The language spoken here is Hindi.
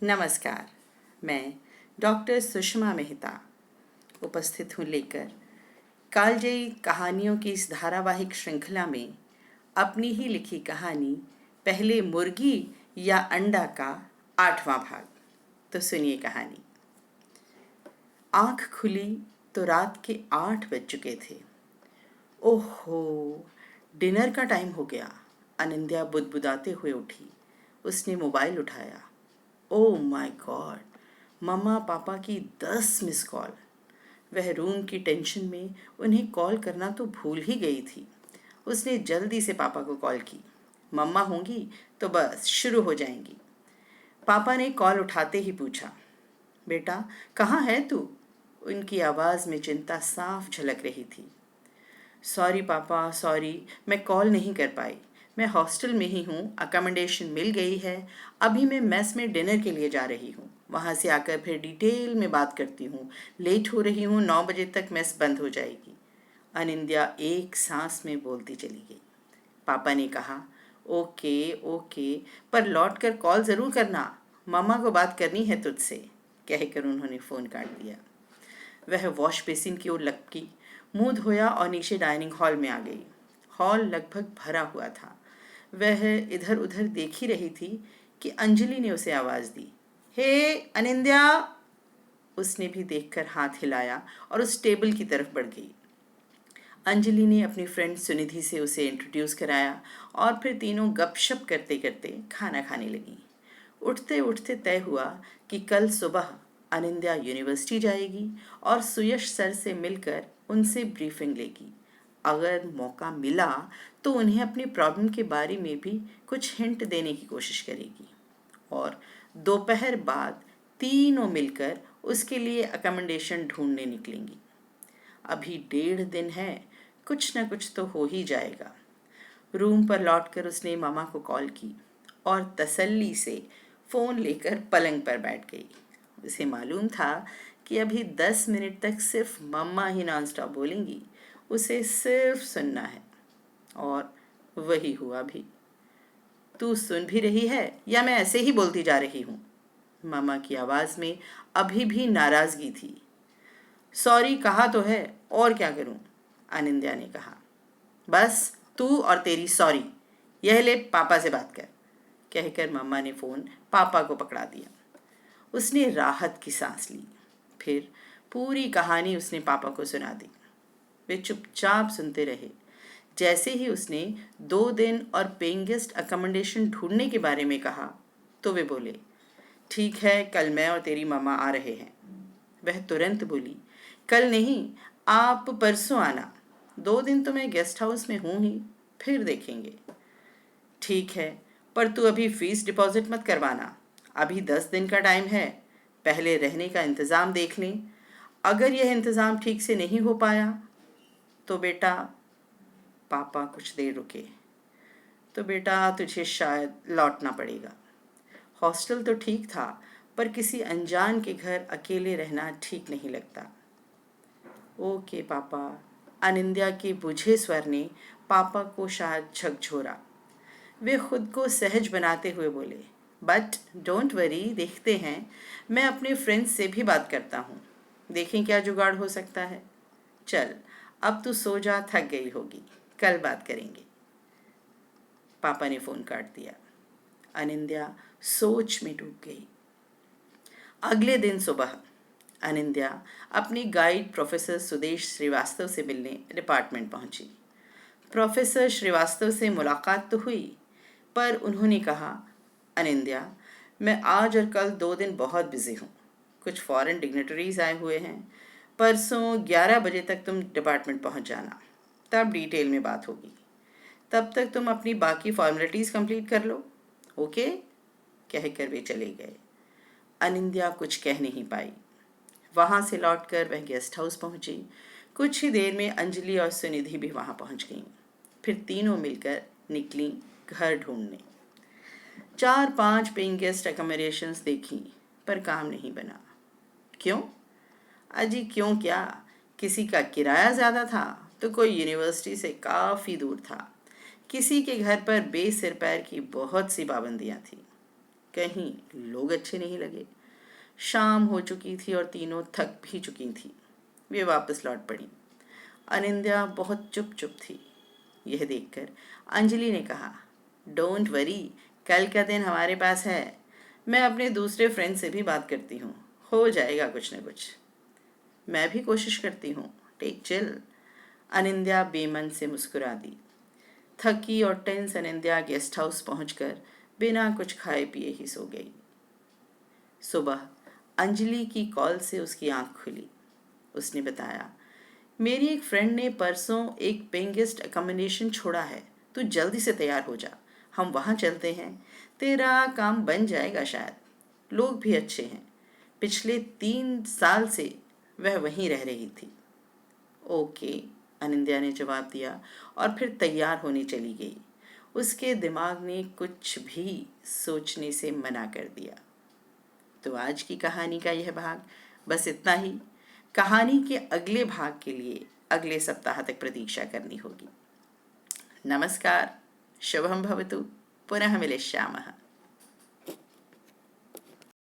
नमस्कार। मैं डॉक्टर सुषमा मेहता उपस्थित हूँ लेकर कालजयी कहानियों की इस धारावाहिक श्रृंखला में अपनी ही लिखी कहानी पहले मुर्गी या अंडा का 8वां भाग। तो सुनिए कहानी। आँख खुली तो रात के 8 बज चुके थे। ओहो, डिनर का टाइम हो गया। अनिंद्या बुदबुदाते हुए उठी। उसने मोबाइल उठाया। ओह माय गॉड, मम्मा पापा की 10 मिस कॉल। वह रूम की टेंशन में उन्हें कॉल करना तो भूल ही गई थी। उसने जल्दी से पापा को कॉल की। मम्मा होंगी तो बस शुरू हो जाएंगी। पापा ने कॉल उठाते ही पूछा, बेटा कहाँ है तू? उनकी आवाज़ में चिंता साफ झलक रही थी। सॉरी पापा, सॉरी, मैं कॉल नहीं कर पाई। मैं हॉस्टल में ही हूँ, अकोमोडेशन मिल गई है। अभी मैं मेस में डिनर के लिए जा रही हूँ। वहाँ से आकर फिर डिटेल में बात करती हूँ। लेट हो रही हूँ, 9 बजे तक मेस बंद हो जाएगी। अनिंद्या एक सांस में बोलती चली गई। पापा ने कहा, ओके ओके, पर लौट कर कॉल ज़रूर करना। मम्मा को बात करनी है तुझसे, कहकर उन्होंने फ़ोन काट दिया। वह वॉश बेसिन की ओर लपकी, मुंह धोया और नीचे डाइनिंग हॉल में आ गई। हॉल लगभग भरा हुआ था। वह इधर उधर देख ही रही थी कि अंजलि ने उसे आवाज़ दी। हे अनिंद्या! उसने भी देखकर हाथ हिलाया और उस टेबल की तरफ बढ़ गई। अंजलि ने अपनी फ्रेंड सुनिधि से उसे इंट्रोड्यूस कराया और फिर तीनों गपशप करते करते खाना खाने लगी। उठते उठते तय हुआ कि कल सुबह अनिंद्या यूनिवर्सिटी जाएगी और सुयश सर से मिलकर उनसे ब्रीफिंग लेगी। अगर मौका मिला तो उन्हें अपनी प्रॉब्लम के बारे में भी कुछ हिंट देने की कोशिश करेगी और दोपहर बाद तीनों मिलकर उसके लिए अकोमोडेशन ढूंढने निकलेंगी। अभी 1.5 दिन है, कुछ न कुछ तो हो ही जाएगा। रूम पर लौटकर उसने मामा को कॉल की और तसल्ली से फ़ोन लेकर पलंग पर बैठ गई। उसे मालूम था कि अभी 10 मिनट तक सिर्फ मम्मा ही नॉनस्टॉप बोलेंगी। उसे सिर्फ सुनना है। और वही हुआ भी। तू सुन भी रही है या मैं ऐसे ही बोलती जा रही हूँ? मामा की आवाज़ में अभी भी नाराज़गी थी। सॉरी कहा तो है, और क्या करूं? अनिंद्या ने कहा। बस तू और तेरी सॉरी। यह ले पापा से बात कर, कहकर मम्मा ने फ़ोन पापा को पकड़ा दिया। उसने राहत की सांस ली। फिर पूरी कहानी उसने पापा को सुना दी। वे चुपचाप सुनते रहे। जैसे ही उसने 2 दिन और पेइंग गेस्ट अकोमोडेशन ढूंढने के बारे में कहा तो वे बोले, ठीक है, कल मैं और तेरी मामा आ रहे हैं। वह तुरंत बोली, कल नहीं, आप परसों आना। 2 दिन तो मैं गेस्ट हाउस में हूँ ही, फिर देखेंगे। ठीक है, पर तू अभी फीस डिपॉजिट मत करवाना। अभी 10 दिन का टाइम है। पहले रहने का इंतज़ाम देख लें। अगर यह इंतज़ाम ठीक से नहीं हो पाया तो बेटा, पापा कुछ देर रुके, तो बेटा तुझे शायद लौटना पड़ेगा। हॉस्टल तो ठीक था, पर किसी अनजान के घर अकेले रहना ठीक नहीं लगता। ओके पापा, अनिंद्या के बुझे स्वर ने पापा को शायद झकझोरा। वे खुद को सहज बनाते हुए बोले, बट डोंट वरी, देखते हैं। मैं अपने फ्रेंड्स से भी बात करता हूँ, देखें क्या जुगाड़ हो सकता है। चल अब तू सो जा, थक गई होगी, कल बात करेंगे। पापा ने फ़ोन काट दिया। अनिंद्या सोच में डूब गई। अगले दिन सुबह अनिंद्या अपनी गाइड प्रोफेसर सुदेश श्रीवास्तव से मिलने डिपार्टमेंट पहुंची। प्रोफेसर श्रीवास्तव से मुलाकात तो हुई, पर उन्होंने कहा, अनिंद्या, मैं आज और कल 2 दिन बहुत बिजी हूँ। कुछ फॉरेन डिग्नेटरीज आए हुए हैं। परसों 11 बजे तक तुम डिपार्टमेंट पहुँच जाना, तब डिटेल में बात होगी। तब तक तुम अपनी बाकी फॉर्मेलिटीज़ कंप्लीट कर लो, ओके? कहकर वे चले गए। अनिंद्या कुछ कह नहीं पाई। वहाँ से लौटकर वह गेस्ट हाउस पहुँची। कुछ ही देर में अंजलि और सुनिधि भी वहाँ पहुँच गईं। फिर तीनों मिलकर निकली घर ढूंढने। 4-5 पेइंग गेस्ट अकोमोडेशंस देखी, पर काम नहीं बना। क्यों? अजी क्यों क्या, किसी का किराया ज़्यादा था तो कोई यूनिवर्सिटी से काफ़ी दूर था। किसी के घर पर बेसिर पैर की बहुत सी पाबंदियाँ थीं। कहीं लोग अच्छे नहीं लगे। शाम हो चुकी थी और तीनों थक भी चुकी थी। वे वापस लौट पड़ी। अनिंद्या बहुत चुप चुप थी। यह देखकर अंजलि ने कहा, डोंट वरी, कल का दिन हमारे पास है। मैं अपने दूसरे फ्रेंड से भी बात करती हूँ, हो जाएगा कुछ न कुछ। मैं भी कोशिश करती हूँ, टेक चिल। अनिंद्या बेमन से मुस्कुरा दी। थकी और टेंस अनिंद्या गेस्ट हाउस पहुंचकर बिना कुछ खाए पिए ही सो गई। सुबह अंजलि की कॉल से उसकी आंख खुली। उसने बताया, मेरी एक फ्रेंड ने परसों एक पेइंग गेस्ट अकोमोडेशन छोड़ा है, तू जल्दी से तैयार हो जा, हम वहाँ चलते हैं, तेरा काम बन जाएगा शायद। लोग भी अच्छे हैं, पिछले 3 साल से वह वहीं रह रही थी। ओके, अनिंद्या ने जवाब दिया और फिर तैयार होने चली गई। उसके दिमाग ने कुछ भी सोचने से मना कर दिया। तो आज की कहानी का यह भाग बस इतना ही। कहानी के अगले भाग के लिए अगले सप्ताह तक प्रतीक्षा करनी होगी। नमस्कार, शुभम भवतु, पुनः मिलिष्यामः।